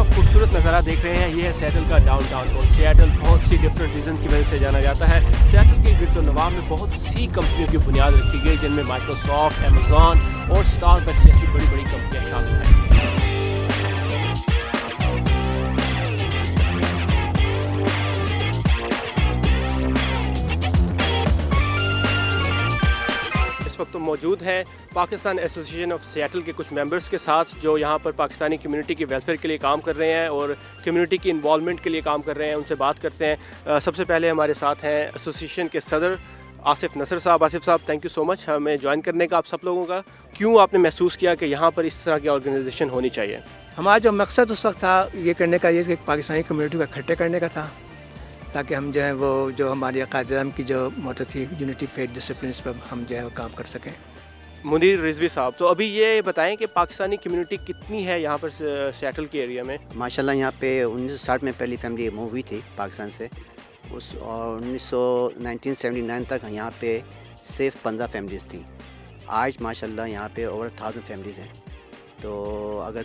वक्त खूबसूरत नज़ारा देख रहे हैं, ये है सिएटल का डाउनटाउन। और सिएटल बहुत सी डिफरेंट रीज़न की वजह से जाना जाता है। सिएटल के गिरदोनवां में बहुत सी कंपनियों की बुनियाद रखी गई, जिनमें माइक्रोसॉफ्ट, अमेज़ॉन और स्टारबक्स जैसी बड़ी बड़ी कंपनियां शामिल हैं। वक्त तो मौजूद हैं पाकिस्तान एसोसिएशन ऑफ सिएटल के कुछ मेंबर्स के साथ, जो यहाँ पर पाकिस्तानी कम्युनिटी की वेलफेयर के लिए काम कर रहे हैं और कम्युनिटी की इन्वॉल्वमेंट के लिए काम कर रहे हैं। उनसे बात करते हैं। सबसे पहले हमारे साथ हैं एसोसिएशन के सदर आसिफ नसर साहब। आसिफ साहब, थैंक यू सो मच हमें ज्वाइन करने का। आप सब लोगों का क्यों आपने महसूस किया कि यहाँ पर इस तरह की ऑर्गेनाइजेशन होनी चाहिए? हमारा जो मकसद उस वक्त था ये करने का, ये कि पाकिस्तानी कम्युनिटी को इकट्ठे करने का था, ताकि हम जो है वो जो हमारी क़ायद-ए-आज़म की जो मोटो थी यूनिटी फेथ डिसिप्लिन पर हम जो है वो काम कर सकें। मुनीर रिजवी साहब, तो अभी ये बताएं कि पाकिस्तानी कम्युनिटी कितनी है यहाँ पर सिएटल के एरिया में? माशाल्लाह यहाँ पे 1960 में पहली फैमिली मूव हुई थी पाकिस्तान से, और 1979 तक यहाँ पे सिर्फ 15 फैमिलीज़ थी। आज माशाल्लाह यहाँ पे ओवर 1000 फैमिलीज़ हैं। तो अगर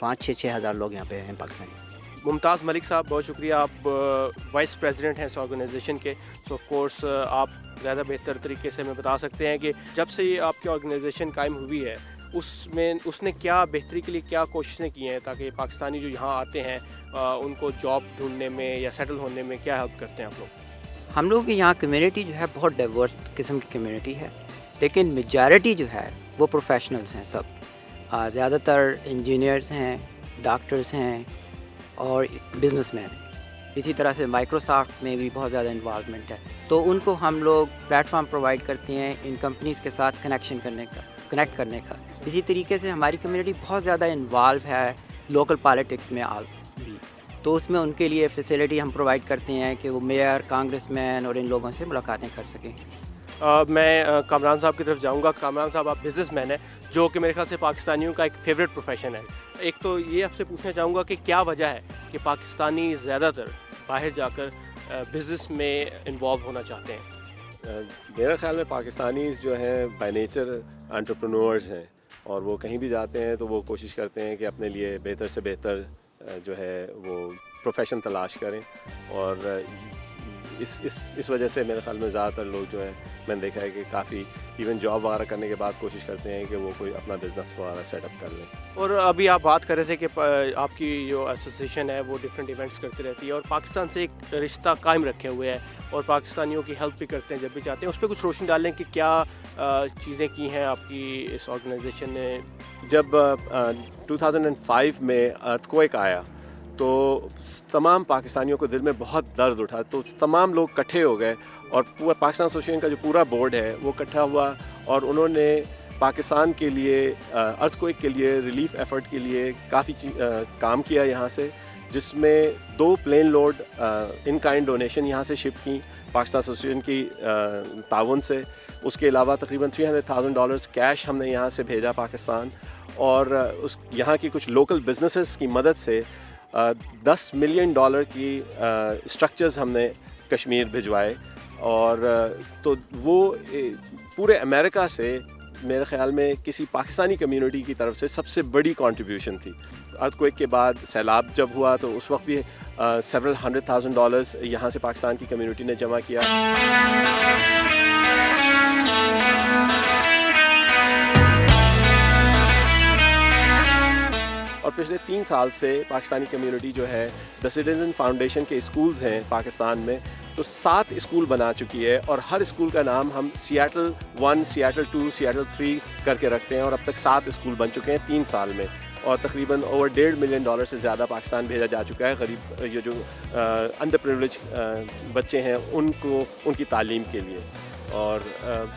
5-6 हज़ार लोग यहाँ पे हैं पाकिस्तानी। मुमताज़ मलिक साहब, बहुत शुक्रिया, आप वाइस प्रेसिडेंट हैं इस ऑर्गेनाइजेशन के। सो ऑफ कोर्स आप ज़्यादा बेहतर तरीके से हमें बता सकते हैं कि जब से ये आपकी ऑर्गेनाइजेशन कायम हुई है उसने क्या बेहतरी के लिए क्या कोशिशें की हैं, ताकि पाकिस्तानी जो यहाँ आते हैं उनको जॉब ढूंढने में या सेटल होने में क्या हेल्प करते हैं आप लोग? हम लोग के यहाँ कम्युनिटी जो है बहुत डाइवर्स किस्म की कम्युनिटी है, लेकिन मेजॉरिटी जो है वो प्रोफेशनल्स हैं सब। ज़्यादातर इंजीनियर्स हैं, डॉक्टर्स हैं और बिजनेसमैन हैं। इसी तरह से माइक्रोसॉफ्ट में भी बहुत ज़्यादा इन्वॉल्वमेंट है। तो उनको हम लोग प्लेटफॉर्म प्रोवाइड करते हैं इन कंपनीज़ के साथ कनेक्ट करने का। इसी तरीके से हमारी कम्युनिटी बहुत ज़्यादा इन्वॉल्व है लोकल पॉलिटिक्स में भी, तो उसमें उनके लिए फैसिलिटी हम प्रोवाइड करते हैं कि वो मेयर, कांग्रेसमैन और इन लोगों से मुलाकातें कर सकें। मैं कामरान साहब की तरफ जाऊंगा। कामरान साहब, आप बिज़नेसमैन हैं, जो कि मेरे ख्याल से पाकिस्तानियों का एक फेवरेट प्रोफेशन है। एक तो ये आपसे पूछना चाहूँगा कि क्या वजह है कि पाकिस्तानी ज़्यादातर बाहर जाकर बिज़नेस में इन्वॉल्व होना चाहते हैं? मेरे ख्याल में पाकिस्तानी जो हैं बाय नेचर एंटरप्रेन्योर्स हैं, और वो कहीं भी जाते हैं तो वो कोशिश करते हैं कि अपने लिए बेहतर से बेहतर जो है वो प्रोफेशन तलाश करें। और इस वजह से मेरे ख्याल में ज़्यादातर लोग जो है, मैंने देखा है कि काफ़ी इवन जॉब वगैरह करने के बाद कोशिश करते हैं कि वो कोई अपना बिज़नेस वगैरह सेटअप कर लें। और अभी आप बात कर रहे थे कि आपकी जो एसोसिएशन है वो डिफरेंट इवेंट्स करती रहती है और पाकिस्तान से एक रिश्ता कायम रखे हुए है और पाकिस्तानियों की हेल्प भी करते हैं जब भी चाहते हैं। उस पर कुछ रोशनी डालें कि क्या चीज़ें की हैं आपकी इस ऑर्गेनाइजेशन ने? जब 2005 में अर्थक्वेक आया तो तमाम पाकिस्तानियों को दिल में बहुत दर्द उठा, तो तमाम लोग इकट्ठे हो गए और पूरा पाकिस्तान एसोसिएशन का जो पूरा बोर्ड है वो इकट्ठा हुआ और उन्होंने पाकिस्तान के लिए अर्थक्वेक के लिए रिलीफ एफर्ट के लिए काफ़ी काम किया यहाँ से, जिसमें 2 plane load in kind donation यहाँ से शिप की पाकिस्तान एसोसिएशन की ताउन से। उसके अलावा तकरीबन $300,000 कैश हमने यहाँ से भेजा पाकिस्तान, और उस यहाँ की कुछ लोकल बिजनेसेस की मदद से $10 मिलियन की स्ट्रक्चर्स हमने कश्मीर भिजवाए। और तो वो पूरे अमेरिका से मेरे ख़्याल में किसी पाकिस्तानी कम्युनिटी की तरफ से सबसे बड़ी कंट्रीब्यूशन थी। अर्थक्वेक के बाद सैलाब जब हुआ तो उस वक्त भी several $100,000 यहाँ से पाकिस्तान की कम्युनिटी ने जमा किया। और पिछले 3 साल से पाकिस्तानी कम्युनिटी जो है द सिटीजन फाउंडेशन के स्कूल्स हैं पाकिस्तान में, तो 7 स्कूल बना चुकी है और हर स्कूल का नाम हम सिएटल 1, सिएटल 2, सिएटल 3 करके रखते हैं, और अब तक 7 स्कूल बन चुके हैं 3 साल में, और तकरीबन ओवर $1.5 मिलियन से ज़्यादा पाकिस्तान भेजा जा चुका है गरीब ये जो अंडर प्रिविलेज बच्चे हैं उनको उनकी तालीम के लिए। और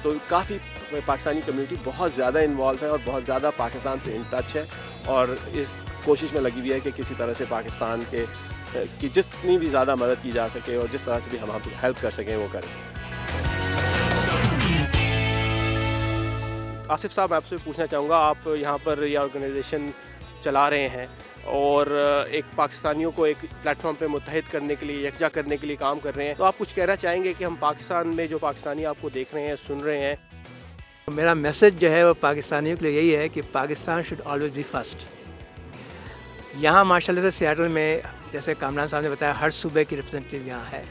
तो काफ़ी पाकिस्तानी कम्युनिटी बहुत ज़्यादा इन्वॉल्व है और बहुत ज़्यादा पाकिस्तान से इन टच है, और इस कोशिश में लगी हुई है कि किसी तरह से पाकिस्तान के की जितनी भी ज़्यादा मदद की जा सके और जिस तरह से भी हम हेल्प कर सकें वो करें। आसिफ साहब, आपसे पूछना चाहूँगा, आप यहाँ पर ये ऑर्गेनाइजेशन चला रहे हैं और एक पाकिस्तानियों को एक प्लेटफॉर्म पे मुत्तहिद करने के लिए, यकजा करने के लिए काम कर रहे हैं, तो आप कुछ कहना चाहेंगे कि हम पाकिस्तान में जो पाकिस्तानी आपको देख रहे हैं, सुन रहे हैं? मेरा मैसेज जो है वो पाकिस्तानियों के लिए यही है कि Pakistan should always be first. यहाँ माशाल्लाह से सियाटल में जैसे कामरान साहब ने बताया हर सूबे की रिप्रेजेंटेटिव यहाँ है,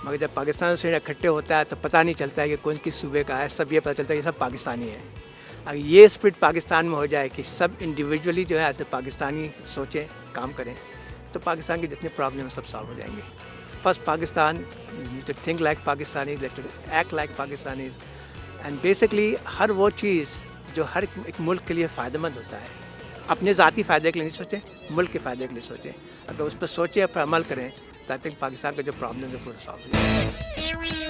मगर जब पाकिस्तान से इकट्ठे होता है तो पता नहीं चलता है कि कौन किस सूबे का है, सब ये पता चलता है कि सब पाकिस्तानी है। अगर ये स्पिरिट पाकिस्तान में हो जाए कि सब इंडिविजुअली जो है ऐसे पाकिस्तानी सोचें, काम करें, तो पाकिस्तान की जितनी प्रॉब्लम सब सॉल्व हो जाएंगे। First Pakistan, to think like Pakistani, to act like Pakistani, and basically हर वो चीज़ जो हर एक मुल्क के लिए फ़ायदेमंद होता है, अपने ज़ाती फ़ायदे के लिए नहीं सोचें, मुल्क के फ़ायदे के लिए सोचें। अगर उस पर सोचें, पर अमल करें, तो आई थिंक पाकिस्तान का जो प्रॉब्लम है पूरा सॉल्व हो जाएगा।